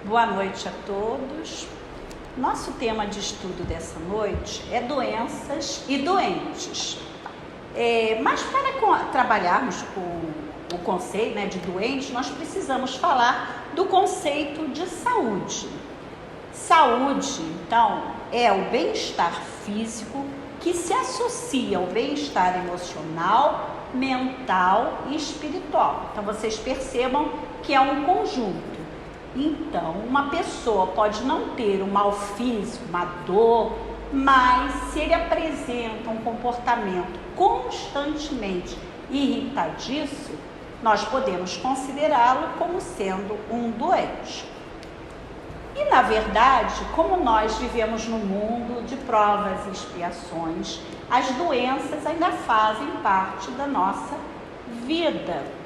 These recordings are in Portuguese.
Boa noite a todos. Nosso tema de estudo dessa noite é doenças e doentes. Mas para trabalharmos com o conceito, de doente, nós precisamos falar do conceito de saúde. Saúde, então, é o bem-estar físico que se associa ao bem-estar emocional, mental e espiritual. Então, vocês percebam que é um conjunto. Então, uma pessoa pode não ter um mal físico, uma dor, mas se ele apresenta um comportamento constantemente irritadiço, nós podemos considerá-lo como sendo um doente. E, na verdade, como nós vivemos num mundo de provas e expiações, as doenças ainda fazem parte da nossa vida.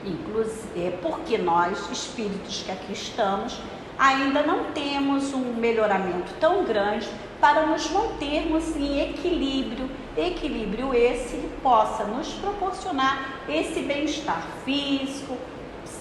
Inclusive, porque nós, espíritos que aqui estamos, ainda não temos um melhoramento tão grande para nos mantermos em equilíbrio. Equilíbrio esse que possa nos proporcionar esse bem-estar físico,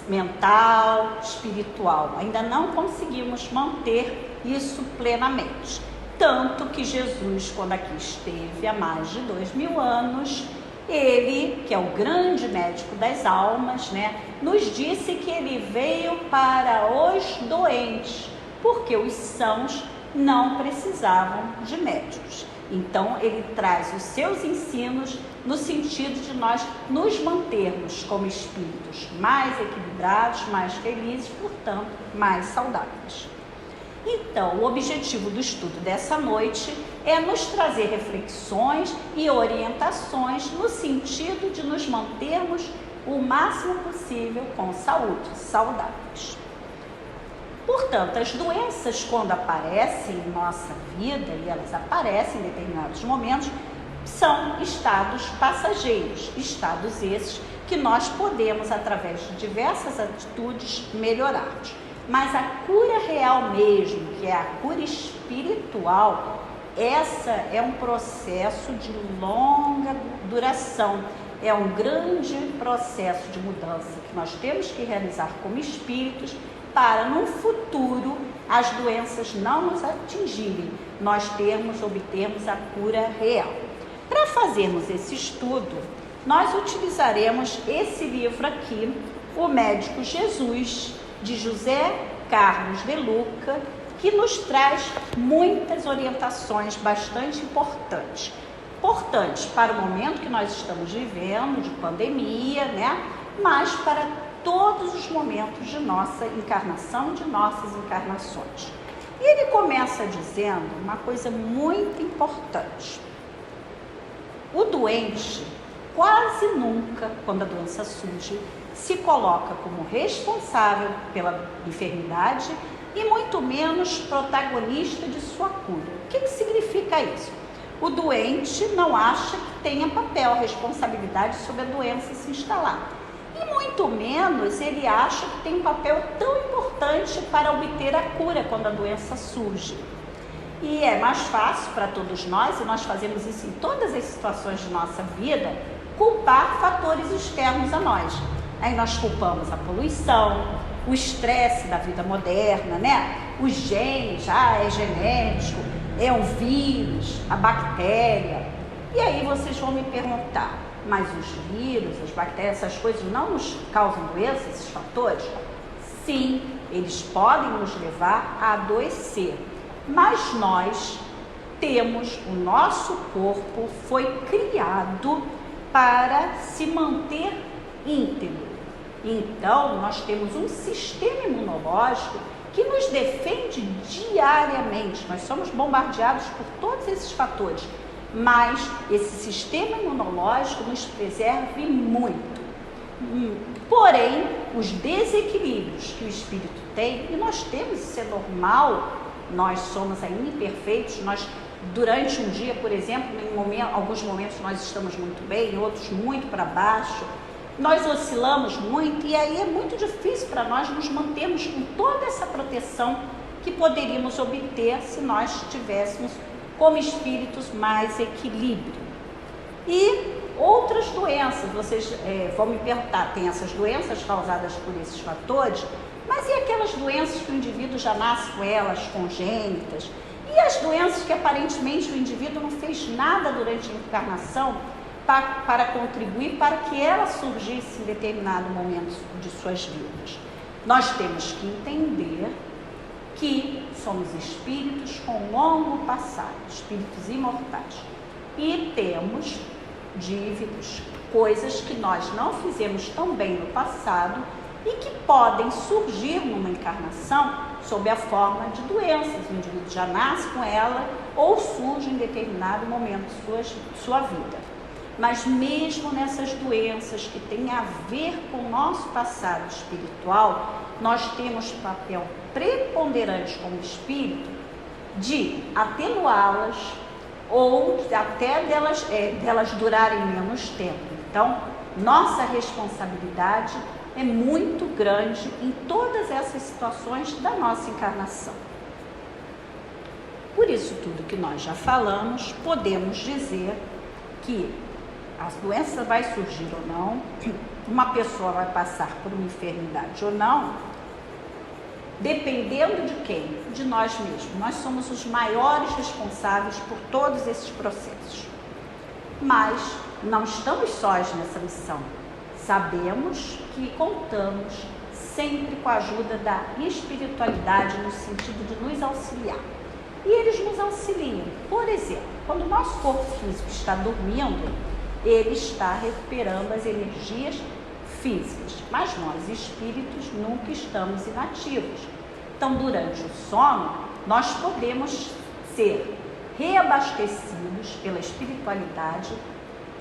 mental, espiritual. Ainda não conseguimos manter isso plenamente. Tanto que Jesus, quando aqui esteve há mais de 2000 anos, ele, que é o grande médico das almas, nos disse que ele veio para os doentes, porque os sãos não precisavam de médicos. Então, ele traz os seus ensinos no sentido de nós nos mantermos como espíritos mais equilibrados, mais felizes, portanto, mais saudáveis. Então, o objetivo do estudo dessa noite é nos trazer reflexões e orientações no sentido de nos mantermos o máximo possível com saúde, saudáveis. Portanto, as doenças, quando aparecem em nossa vida, e elas aparecem em determinados momentos, são estados passageiros, estados esses que nós podemos, através de diversas atitudes, melhorar. Mas a cura real mesmo, que é a cura espiritual, essa é um processo de longa duração, é um grande processo de mudança que nós temos que realizar como espíritos para, no futuro, as doenças não nos atingirem, nós obtermos a cura real. Para fazermos esse estudo, nós utilizaremos esse livro aqui, O Médico Jesus, de José Carlos de Luca, que nos traz muitas orientações bastante importantes. Importantes para o momento que nós estamos vivendo, de pandemia, mas para todos os momentos de nossa encarnação, de nossas encarnações. E ele começa dizendo uma coisa muito importante. O doente, quase nunca, quando a doença surge, se coloca como responsável pela enfermidade e muito menos protagonista de sua cura. O que significa isso? O doente não acha que tenha papel, responsabilidade sobre a doença se instalar. E muito menos ele acha que tem um papel tão importante para obter a cura quando a doença surge. E é mais fácil para todos nós, e nós fazemos isso em todas as situações de nossa vida, culpar fatores externos a nós. Aí nós culpamos a poluição, o estresse da vida moderna, os genes, é genético, é um vírus, a bactéria. E aí vocês vão me perguntar, mas os vírus, as bactérias, essas coisas não nos causam doença, esses fatores? Sim, eles podem nos levar a adoecer, mas nós temos, o nosso corpo foi criado para se manter íntegro. Então, nós temos um sistema imunológico que nos defende diariamente. Nós somos bombardeados por todos esses fatores, mas esse sistema imunológico nos preserva muito. Porém, os desequilíbrios que o espírito tem, e nós temos, isso é normal, nós somos ainda imperfeitos, durante um dia, por exemplo, em alguns momentos nós estamos muito bem, em outros muito para baixo, nós oscilamos muito e aí é muito difícil para nós nos mantermos com toda essa proteção que poderíamos obter se nós tivéssemos como espíritos mais equilíbrio. E outras doenças, vocês vão me perguntar, tem essas doenças causadas por esses fatores? Mas e aquelas doenças que o indivíduo já nasce com elas, congênitas? E as doenças que aparentemente o indivíduo não fez nada durante a encarnação para contribuir para que ela surgisse em determinado momento de suas vidas? Nós temos que entender que somos espíritos com longo passado, espíritos imortais. E temos dívidas, coisas que nós não fizemos tão bem no passado e que podem surgir numa encarnação sob a forma de doenças. O indivíduo já nasce com ela ou surge em determinado momento de sua vida. Mas mesmo nessas doenças que têm a ver com o nosso passado espiritual, nós temos papel preponderante como espírito de atenuá-las ou até delas durarem menos tempo. Então, nossa responsabilidade é muito grande em todas essas situações da nossa encarnação. Por isso tudo que nós já falamos, podemos dizer que a doença vai surgir ou não, uma pessoa vai passar por uma enfermidade ou não, dependendo de quem? De nós mesmos. Nós somos os maiores responsáveis por todos esses processos. Mas não estamos sós nessa missão. Sabemos que contamos sempre com a ajuda da espiritualidade no sentido de nos auxiliar. E eles nos auxiliam. Por exemplo, quando o nosso corpo físico está dormindo, ele está recuperando as energias físicas, mas nós espíritos nunca estamos inativos. Então, durante o sono, nós podemos ser reabastecidos pela espiritualidade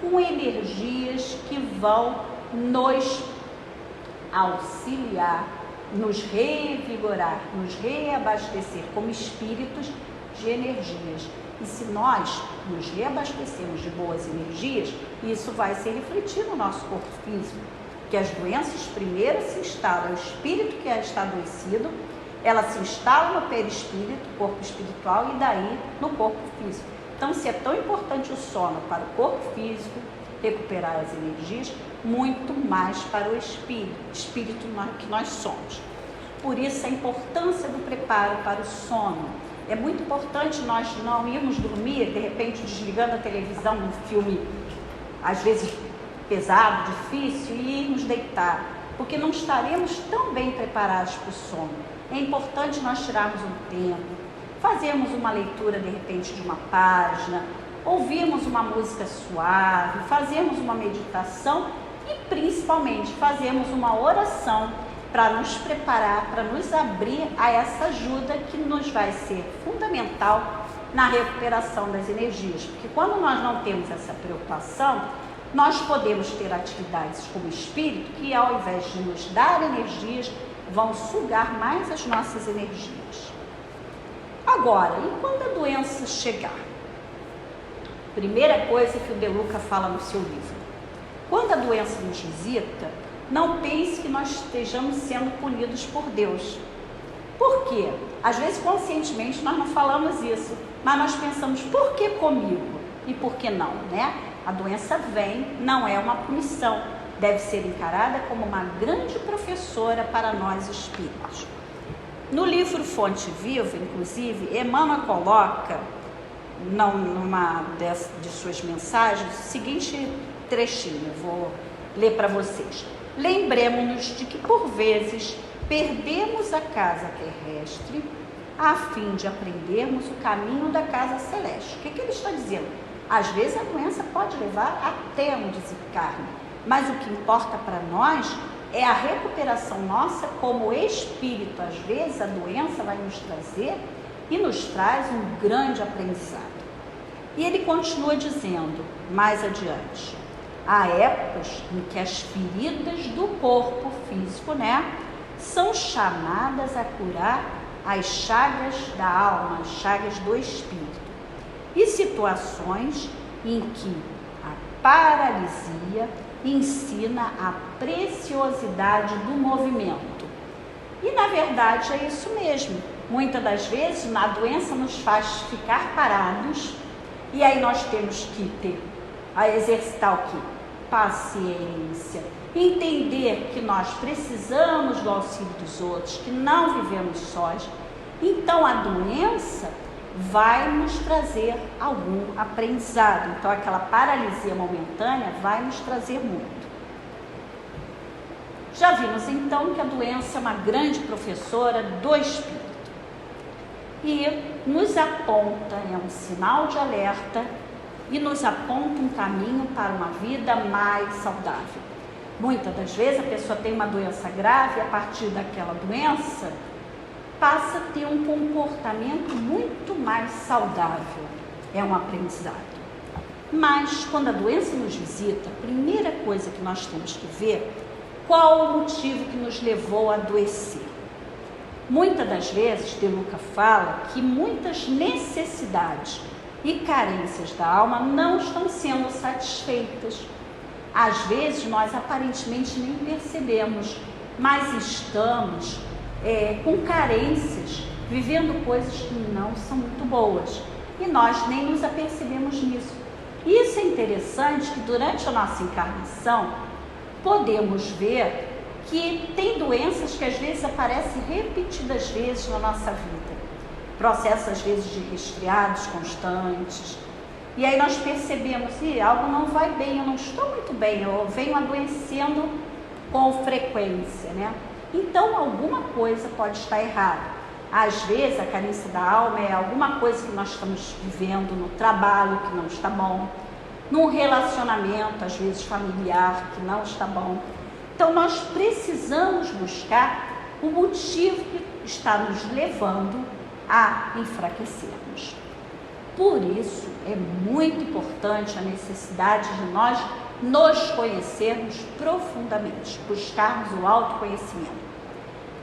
com energias que vão nos auxiliar, nos revigorar, nos reabastecer como espíritos de energias. E se nós nos reabastecemos de boas energias, isso vai se refletir no nosso corpo físico, que as doenças primeiro se instalam, o espírito que está adoecido, ela se instala no perispírito, corpo espiritual, e daí no corpo físico. Então, se é tão importante o sono para o corpo físico, recuperar as energias, muito mais para o espírito que nós somos. Por isso, a importância do preparo para o sono. É muito importante nós não irmos dormir, de repente, desligando a televisão, um filme, às vezes, pesado, difícil, e irmos deitar, porque não estaremos tão bem preparados para o sono. É importante nós tirarmos um tempo, fazermos uma leitura, de repente, de uma página, ouvirmos uma música suave, fazermos uma meditação e, principalmente, fazermos uma oração para nos preparar, para nos abrir a essa ajuda que nos vai ser fundamental na recuperação das energias. Porque quando nós não temos essa preocupação, nós podemos ter atividades como espírito que, ao invés de nos dar energias, vão sugar mais as nossas energias. Agora, e quando a doença chegar? Primeira coisa que o De Luca fala no seu livro. Quando a doença nos visita, não pense que nós estejamos sendo punidos por Deus. Por quê? Às vezes, conscientemente, nós não falamos isso, mas nós pensamos, por que comigo? E por que não, né? A doença vem, não é uma punição, deve ser encarada como uma grande professora para nós espíritos. No livro Fonte Viva, inclusive, Emmanuel coloca, numa de suas mensagens, o seguinte trechinho, eu vou ler para vocês. Lembremos-nos de que, por vezes, perdemos a casa terrestre a fim de aprendermos o caminho da casa celeste. O que ele está dizendo? Às vezes a doença pode levar até um desencarne, mas o que importa para nós é a recuperação nossa como espírito. Às vezes a doença vai nos trazer e nos traz um grande aprendizado. E ele continua dizendo, mais adiante, há épocas em que as feridas do corpo físico, são chamadas a curar as chagas da alma, as chagas do espírito. E situações em que a paralisia ensina a preciosidade do movimento. E, na verdade, é isso mesmo. Muitas das vezes, a doença nos faz ficar parados, e aí nós temos que ter, a exercitar o quê? Paciência. entender que nós precisamos do auxílio dos outros, que não vivemos sós, então a doença vai nos trazer algum aprendizado. Então aquela paralisia momentânea vai nos trazer muito. Já vimos então que a doença é uma grande professora do espírito e nos aponta, é um sinal de alerta e nos aponta um caminho para uma vida mais saudável. Muitas das vezes a pessoa tem uma doença grave e a partir daquela doença passa a ter um comportamento muito mais saudável. É um aprendizado. Mas quando a doença nos visita, a primeira coisa que nós temos que ver, qual o motivo que nos levou a adoecer. Muitas das vezes, De Luca fala que muitas necessidades e carências da alma não estão sendo satisfeitas. Às vezes nós aparentemente nem percebemos, mas estamos com carências, vivendo coisas que não são muito boas e nós nem nos apercebemos nisso. Isso é interessante que durante a nossa encarnação podemos ver que tem doenças que às vezes aparecem repetidas vezes na nossa vida, processos às vezes de resfriados constantes, e aí nós percebemos que algo não vai bem, eu não estou muito bem, eu venho adoecendo com frequência, né? Então alguma coisa pode estar errada. Às vezes a carência da alma é alguma coisa que nós estamos vivendo no trabalho que não está bom, num relacionamento às vezes familiar que não está bom. Então nós precisamos buscar o motivo que está nos levando a enfraquecermos. Por isso é muito importante a necessidade de nós nos conhecermos profundamente, buscarmos o autoconhecimento,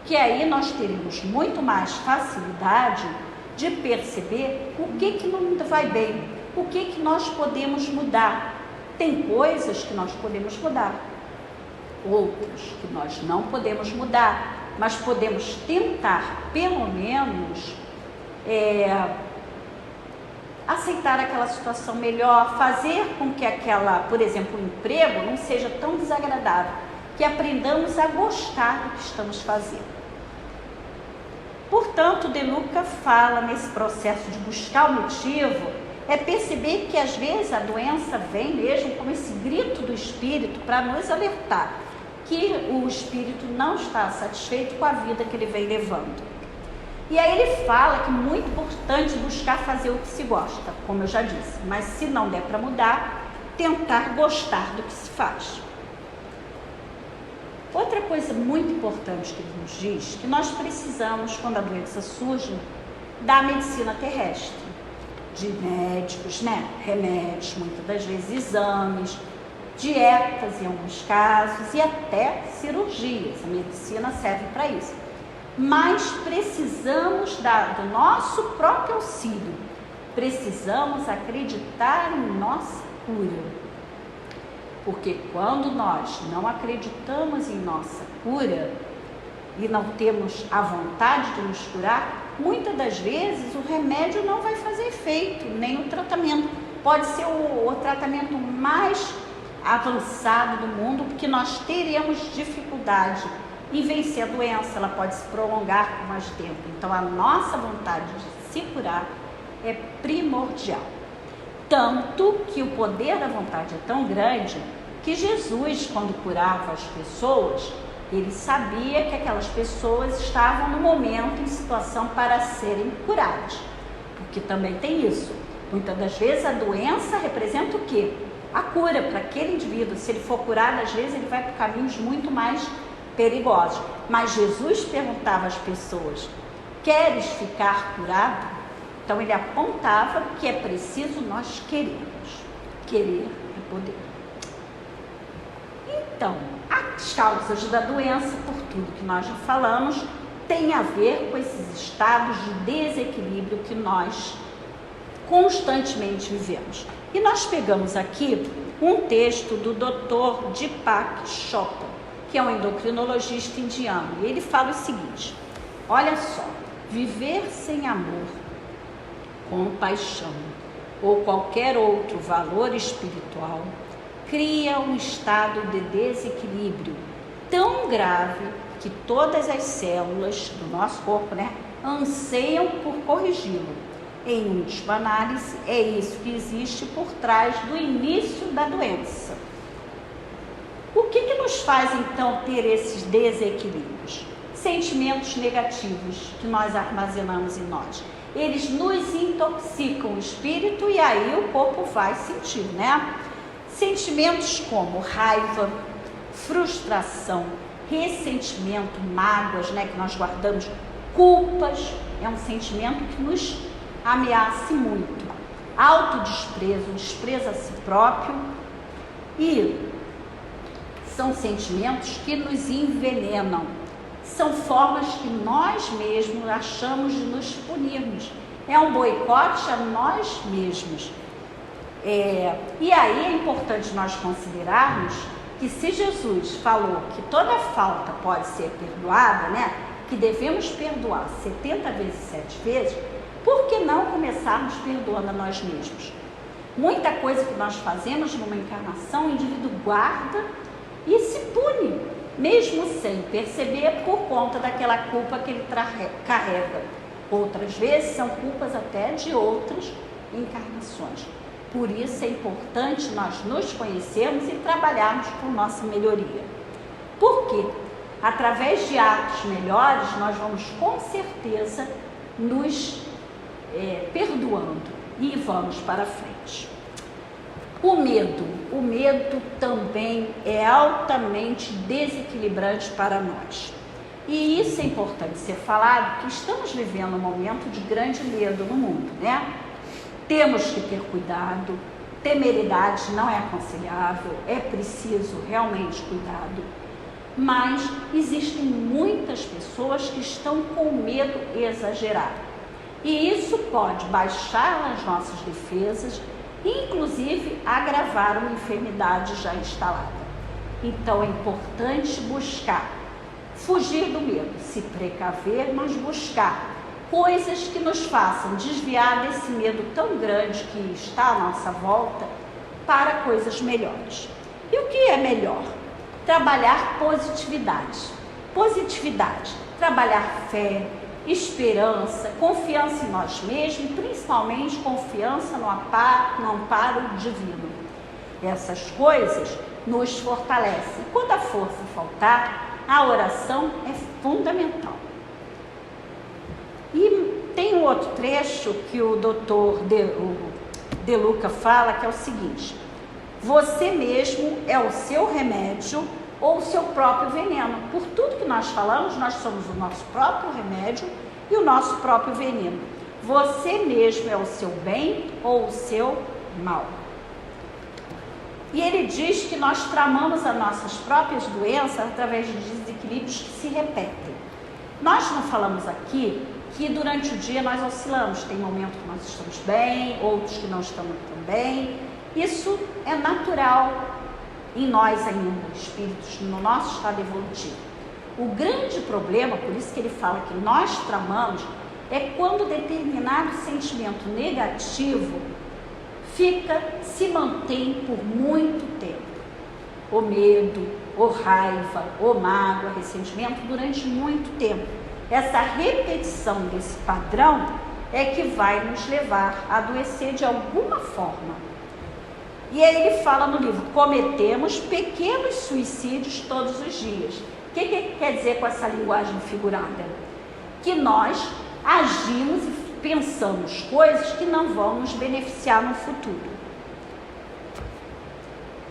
que aí nós teremos muito mais facilidade de perceber o que não vai bem, o que nós podemos mudar. Tem coisas que nós podemos mudar, outras que nós não podemos mudar, mas podemos tentar, pelo menos, aceitar aquela situação melhor, fazer com que por exemplo, o emprego não seja tão desagradável, que aprendamos a gostar do que estamos fazendo. Portanto, De Luca fala nesse processo de buscar o motivo, perceber que às vezes a doença vem mesmo como esse grito do espírito para nos alertar que o espírito não está satisfeito com a vida que ele vem levando. E aí ele fala que é muito importante buscar fazer o que se gosta, como eu já disse, mas se não der para mudar, tentar gostar do que se faz. Outra coisa muito importante que ele nos diz, que nós precisamos, quando a doença surge, da medicina terrestre, de médicos, né? Remédios, muitas das vezes exames, dietas em alguns casos e até cirurgias. A medicina serve para isso. Mas precisamos do nosso próprio auxílio, precisamos acreditar em nossa cura. Porque quando nós não acreditamos em nossa cura e não temos a vontade de nos curar, muitas das vezes o remédio não vai fazer efeito, nem o tratamento. Pode ser o tratamento mais avançado do mundo, porque nós teremos dificuldade em vencer a doença, ela pode se prolongar por mais tempo. Então a nossa vontade de se curar é primordial. Tanto que o poder da vontade é tão grande que Jesus, quando curava as pessoas, ele sabia que aquelas pessoas estavam no momento, em situação para serem curadas. Porque também tem isso. Muitas das vezes a doença representa o quê? A cura para aquele indivíduo. Se ele for curado, às vezes ele vai por caminhos muito mais perigosos. Mas Jesus perguntava às pessoas: queres ficar curado? Então ele apontava que é preciso nós querermos. Querer é poder. Então, as causas da doença, por tudo que nós já falamos, tem a ver com esses estados de desequilíbrio que nós constantemente vivemos. E nós pegamos aqui um texto do Dr. Deepak Chopra, que é um endocrinologista indiano, e ele fala o seguinte: olha só, viver sem amor, compaixão ou qualquer outro valor espiritual cria um estado de desequilíbrio tão grave que todas as células do nosso corpo, anseiam por corrigi-lo. Em última análise, é isso que existe por trás do início da doença. O que nos faz, então, ter esses desequilíbrios? Sentimentos negativos que nós armazenamos em nós. Eles nos intoxicam o espírito e aí o corpo vai sentir, Sentimentos como raiva, frustração, ressentimento, mágoas, que nós guardamos, culpas, é um sentimento que nos ameaça muito. Autodesprezo, desprezo a si próprio, e são sentimentos que nos envenenam. São formas que nós mesmos achamos de nos punirmos. É um boicote a nós mesmos. E aí é importante nós considerarmos que se Jesus falou que toda falta pode ser perdoada, que devemos perdoar 70 vezes 7 vezes, por que não começarmos perdoando a nós mesmos? Muita coisa que nós fazemos numa encarnação, o indivíduo guarda e se pune, mesmo sem perceber, por conta daquela culpa que ele carrega. Outras vezes são culpas até de outras encarnações. Por isso é importante nós nos conhecermos e trabalharmos por nossa melhoria. Por quê? Através de atos melhores, nós vamos com certeza nos perdoando e vamos para frente. O medo também é altamente desequilibrante para nós. E isso é importante ser falado, que estamos vivendo um momento de grande medo no mundo, Temos que ter cuidado, temeridade não é aconselhável, é preciso realmente cuidado. Mas existem muitas pessoas que estão com medo exagerado. E isso pode baixar as nossas defesas, inclusive agravar uma enfermidade já instalada. Então é importante buscar, fugir do medo, se precaver, mas buscar coisas que nos façam desviar desse medo tão grande que está à nossa volta para coisas melhores. E o que é melhor? Trabalhar positividade, trabalhar fé, esperança, confiança em nós mesmos e principalmente confiança no amparo divino. Essas coisas nos fortalecem. Quando a força faltar, a oração é fundamental. E tem um outro trecho que o doutor De Luca fala, que é o seguinte: você mesmo é o seu remédio ou o seu próprio veneno. Por tudo que nós falamos, nós somos o nosso próprio remédio e o nosso próprio veneno. Você mesmo é o seu bem ou o seu mal. E ele diz que nós tramamos as nossas próprias doenças através de desequilíbrios que se repetem. Nós não falamos aqui que durante o dia nós oscilamos, tem momentos que nós estamos bem, outros que não estamos tão bem. Isso é natural em nós ainda, espíritos, no nosso estado evolutivo. O grande problema, por isso que ele fala que nós tramamos, é quando determinado sentimento negativo se mantém por muito tempo. O medo, ou raiva, ou mágoa, ressentimento durante muito tempo. Essa repetição desse padrão é que vai nos levar a adoecer de alguma forma. E aí ele fala no livro: cometemos pequenos suicídios todos os dias. O que quer dizer com essa linguagem figurada? Que nós agimos e pensamos coisas que não vão nos beneficiar no futuro.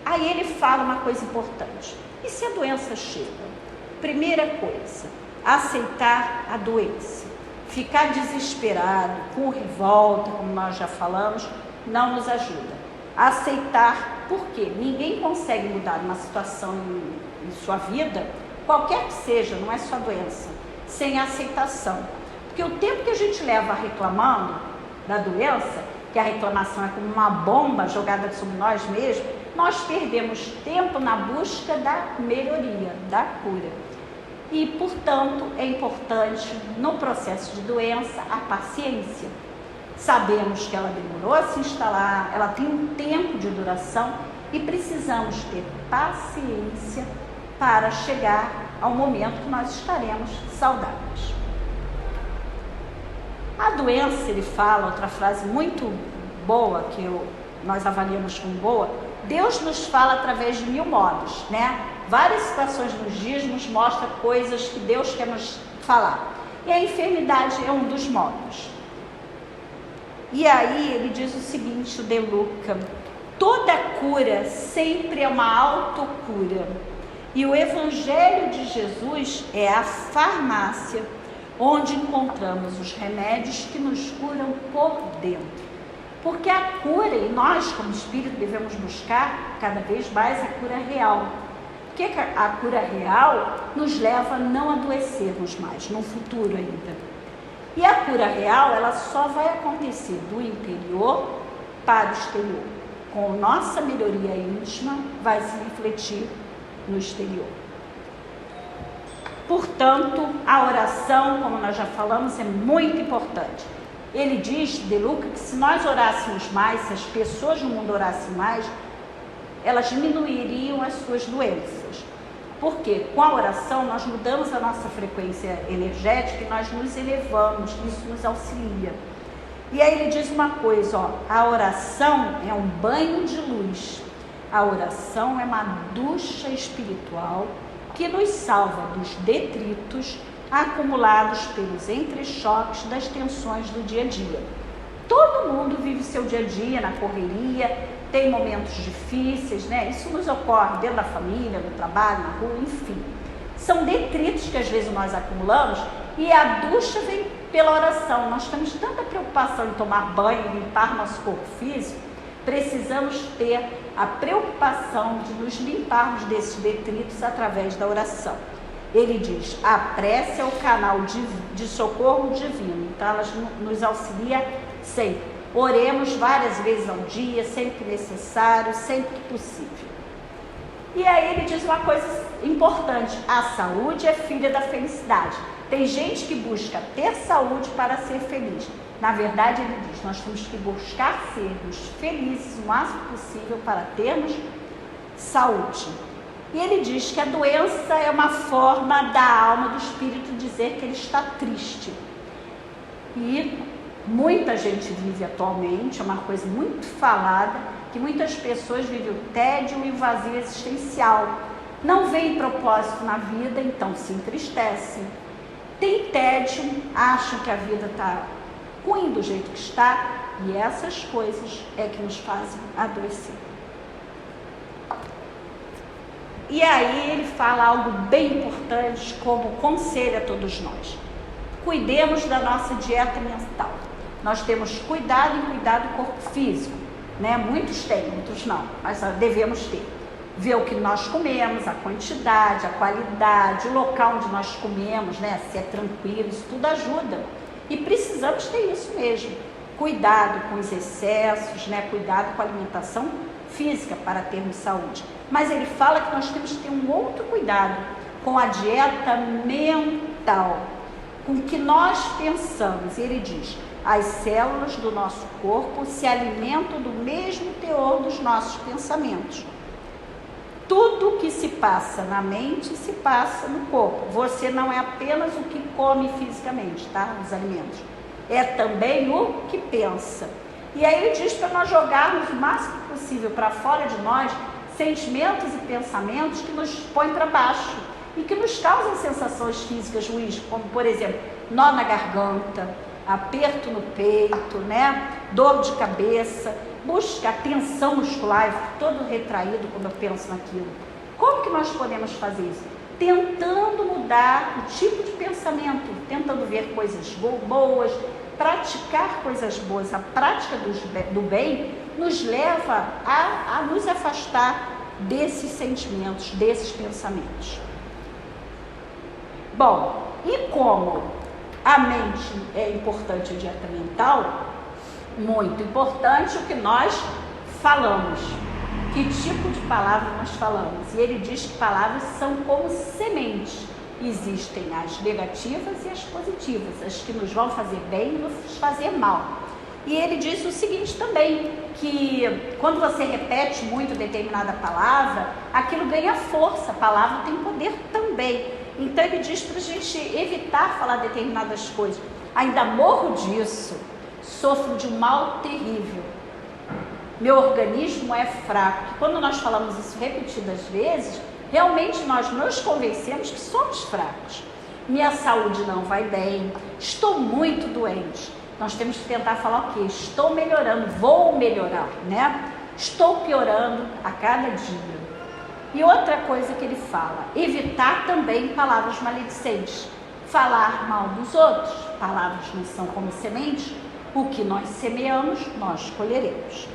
Aí ele fala uma coisa importante: e se a doença chega? Primeira coisa, aceitar a doença. Ficar desesperado, com revolta, como nós já falamos, não nos ajuda. Aceitar, porque ninguém consegue mudar uma situação em sua vida, qualquer que seja, não é só doença, sem aceitação. Porque o tempo que a gente leva reclamando da doença, que a reclamação é como uma bomba jogada sobre nós mesmos, nós perdemos tempo na busca da melhoria, da cura. E, portanto, é importante, no processo de doença, a paciência. Sabemos que ela demorou a se instalar, ela tem um tempo de duração e precisamos ter paciência para chegar ao momento que nós estaremos saudáveis. A doença, ele fala, outra frase muito boa, que nós avaliamos como boa: Deus nos fala através de 1000 modos, né? Várias situações nos dias nos mostram coisas que Deus quer nos falar. E a enfermidade é um dos modos. E aí ele diz o seguinte, o De Luca: toda cura sempre é uma autocura. E o Evangelho de Jesus é a farmácia onde encontramos os remédios que nos curam por dentro. Porque a cura, e nós como espírito devemos buscar cada vez mais a cura real. Porque a cura real nos leva a não adoecermos mais, no futuro ainda. E a cura real, ela só vai acontecer do interior para o exterior. Com nossa melhoria íntima, vai se refletir no exterior. Portanto, a oração, como nós já falamos, é muito importante. Ele diz, De Luca, que se nós orássemos mais, se as pessoas no mundo orassem mais, elas diminuiriam as suas doenças. Porque com a oração nós mudamos a nossa frequência energética e nós nos elevamos, isso nos auxilia. E aí ele diz uma coisa, ó: a oração é um banho de luz. A oração é uma ducha espiritual que nos salva dos detritos acumulados pelos entrechoques das tensões do dia a dia. Todo mundo vive seu dia a dia na correria, tem momentos difíceis, né? Isso nos ocorre dentro da família, no trabalho, na rua, enfim. São detritos que às vezes nós acumulamos e a ducha vem pela oração. Nós temos tanta preocupação em tomar banho, limpar nosso corpo físico, precisamos ter a preocupação de nos limparmos desses detritos através da oração. Ele diz, a prece é o canal de socorro divino, então ela nos auxilia sempre. Oremos várias vezes ao dia, sempre que necessário, sempre que possível. E aí ele diz uma coisa importante: a saúde é filha da felicidade. Tem gente que busca ter saúde para ser feliz. Na verdade, ele diz, nós temos que buscar sermos felizes o máximo possível para termos saúde. E ele diz que a doença é uma forma da alma, do espírito, dizer que ele está triste. E muita gente vive atualmente, é uma coisa muito falada, que muitas pessoas vivem o tédio e o vazio existencial. Não veem propósito na vida, então se entristecem. Tem tédio, acham que a vida está ruim do jeito que está, e essas coisas é que nos fazem adoecer. E aí ele fala algo bem importante como conselho a todos nós. Cuidemos da nossa dieta mental. Nós temos cuidado em cuidar do corpo físico, né? Muitos têm, muitos não, mas devemos ter. Ver o que nós comemos, a quantidade, a qualidade, o local onde nós comemos, né? Se é tranquilo, isso tudo ajuda. E precisamos ter isso mesmo. Cuidado com os excessos, né? Cuidado com a alimentação física para termos saúde. Mas ele fala que nós temos que ter um outro cuidado com a dieta mental, com o que nós pensamos. Ele diz, as células do nosso corpo se alimentam do mesmo teor dos nossos pensamentos. Tudo que se passa na mente se passa no corpo. Você não é apenas o que come fisicamente, tá? Os alimentos. É também o que pensa. E aí ele diz para nós jogarmos o máximo possível para fora de nós sentimentos e pensamentos que nos põem para baixo e que nos causam sensações físicas ruins, como por exemplo, nó na garganta, aperto no peito, né? Dor de cabeça, busca a tensão muscular, eu fico todo retraído quando eu penso naquilo. Como que nós podemos fazer isso? Tentando mudar o tipo de pensamento, tentando ver coisas boas, praticar coisas boas. A prática do bem nos leva a nos afastar desses sentimentos, desses pensamentos. Bom, e como a mente é importante, a dieta mental, muito importante o que nós falamos. Que tipo de palavra nós falamos? E ele diz que palavras são como sementes. Existem as negativas e as positivas, as que nos vão fazer bem e nos fazer mal. E ele diz o seguinte também, que quando você repete muito determinada palavra, aquilo ganha força, a palavra tem poder também. Então ele diz para a gente evitar falar determinadas coisas. Ainda morro disso, sofro de um mal terrível. Meu organismo é fraco. Quando nós falamos isso repetidas vezes, realmente nós nos convencemos que somos fracos. Minha saúde não vai bem, estou muito doente. Nós temos que tentar falar o quê? Estou melhorando, vou melhorar, né? Estou piorando a cada dia. E outra coisa que ele fala, evitar também palavras maledicentes. Falar mal dos outros, palavras não são como sementes, o que nós semeamos, nós colheremos.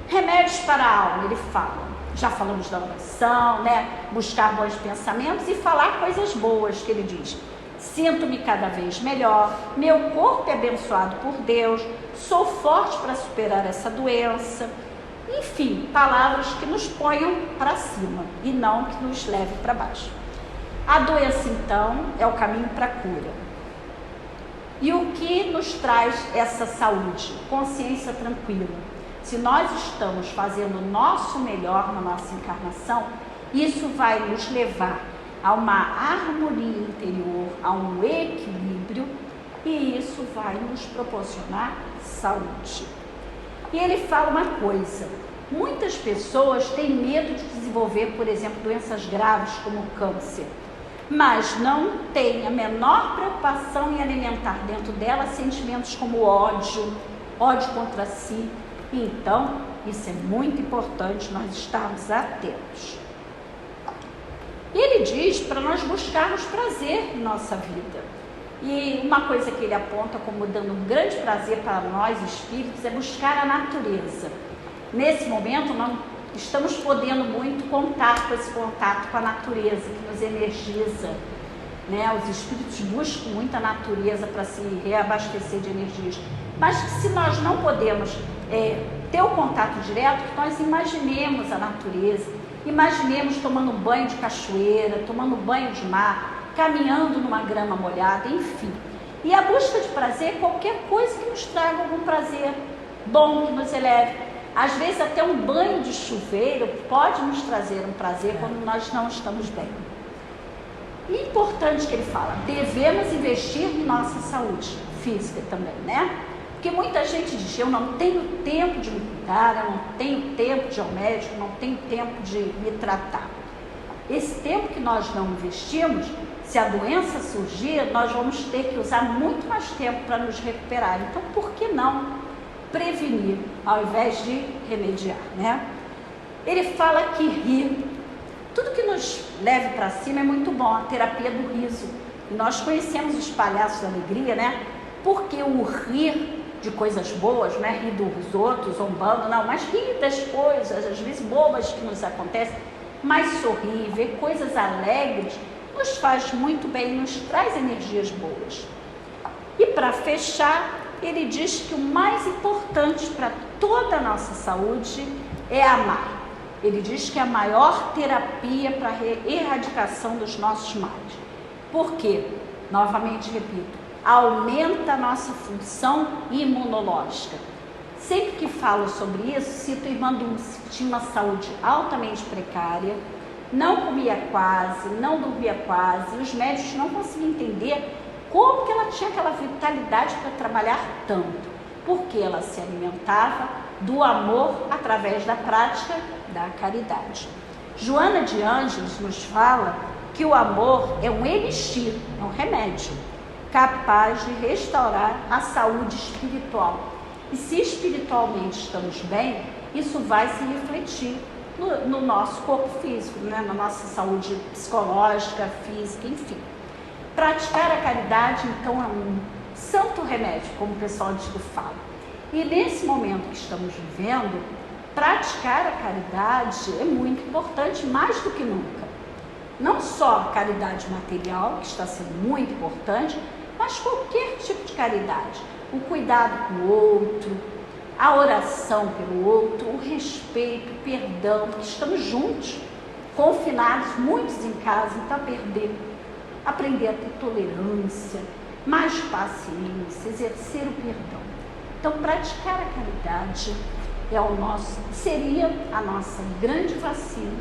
Remédios para a alma, ele fala. Já falamos da oração, né? Buscar bons pensamentos e falar coisas boas, que ele diz. Sinto-me cada vez melhor, meu corpo é abençoado por Deus, sou forte para superar essa doença. Enfim, palavras que nos ponham para cima e não que nos levem para baixo. A doença, então, é o caminho para a cura. E o que nos traz essa saúde? Consciência tranquila. Se nós estamos fazendo o nosso melhor na nossa encarnação, isso vai nos levar a uma harmonia interior, a um equilíbrio, e isso vai nos proporcionar saúde. E ele fala uma coisa, muitas pessoas têm medo de desenvolver, por exemplo, doenças graves como o câncer, mas não têm a menor preocupação em alimentar dentro dela sentimentos como ódio contra si. Então, isso é muito importante nós estarmos atentos. Ele diz para nós buscarmos prazer em nossa vida. E uma coisa que ele aponta como dando um grande prazer para nós, espíritos, é buscar a natureza. Nesse momento, não estamos podendo muito contar com esse contato com a natureza, que nos energiza. Né? Os espíritos buscam muito a natureza para se reabastecer de energias. Mas se nós não podemos ter o contato direto, que nós imaginemos a natureza, imaginemos tomando banho de cachoeira, tomando banho de mar, caminhando numa grama molhada, enfim. E a busca de prazer é qualquer coisa que nos traga algum prazer bom, que nos eleve. Às vezes até um banho de chuveiro pode nos trazer um prazer quando nós não estamos bem. E importante que ele fala, devemos investir em nossa saúde física também, né? Porque muita gente diz, eu não tenho tempo de me cuidar, eu não tenho tempo de ir ao médico, não tenho tempo de me tratar. Esse tempo que nós não investimos, se a doença surgir, nós vamos ter que usar muito mais tempo para nos recuperar. Então, por que não prevenir, ao invés de remediar, né? Ele fala que rir, tudo que nos leve para cima é muito bom, a terapia do riso. E nós conhecemos os palhaços da alegria, né? Porque o rir de coisas boas, não é rir dos outros, zombando, não, mas rir das coisas, às vezes bobas que nos acontecem, mas sorrir, ver coisas alegres, nos faz muito bem, nos traz energias boas. E para fechar, ele diz que o mais importante para toda a nossa saúde é amar. Ele diz que é a maior terapia para a erradicação dos nossos males. Por quê? Novamente repito, aumenta a nossa função imunológica. Sempre que falo sobre isso, cito a irmã Dulce, que tinha uma saúde altamente precária, não comia quase, não dormia quase, e os médicos não conseguiam entender como que ela tinha aquela vitalidade para trabalhar tanto, porque ela se alimentava do amor através da prática da caridade. Joana de Ângeles nos fala que o amor é um elixir, é um remédio, capaz de restaurar a saúde espiritual. E se espiritualmente estamos bem, isso vai se refletir no nosso corpo físico, né? Na nossa saúde psicológica, física, enfim. Praticar a caridade, então, é um santo remédio, como o pessoal antigo fala. E nesse momento que estamos vivendo, praticar a caridade é muito importante, mais do que nunca. Não só a caridade material, que está sendo muito importante, mas qualquer tipo de caridade. O cuidado com o outro, a oração pelo outro, o respeito, o perdão, porque estamos juntos, confinados, muitos em casa, então aprender a ter tolerância, mais paciência, exercer o perdão. Então, praticar a caridade seria a nossa grande vacina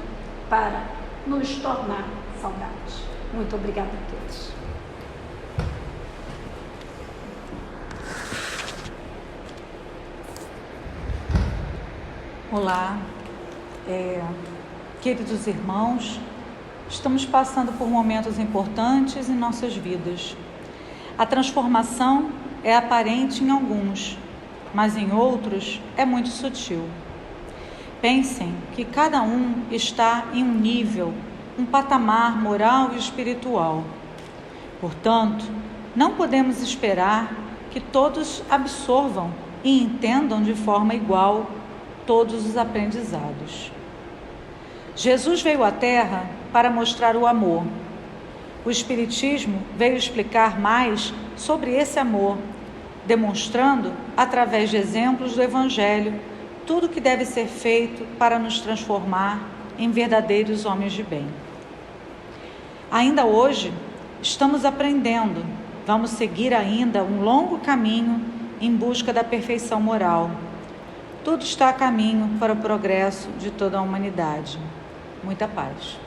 para nos tornar saudáveis. Muito obrigada a todos. Olá, queridos irmãos, estamos passando por momentos importantes em nossas vidas. A transformação é aparente em alguns, mas em outros é muito sutil. Pensem que cada um está em um nível, um patamar moral e espiritual. Portanto, não podemos esperar que todos absorvam e entendam de forma igual todos os aprendizados. Jesus veio à Terra para mostrar o amor. O Espiritismo veio explicar mais sobre esse amor, demonstrando, através de exemplos do Evangelho, tudo o que deve ser feito para nos transformar em verdadeiros homens de bem. Ainda hoje, estamos aprendendo, vamos seguir ainda um longo caminho em busca da perfeição moral. Tudo está a caminho para o progresso de toda a humanidade. Muita paz.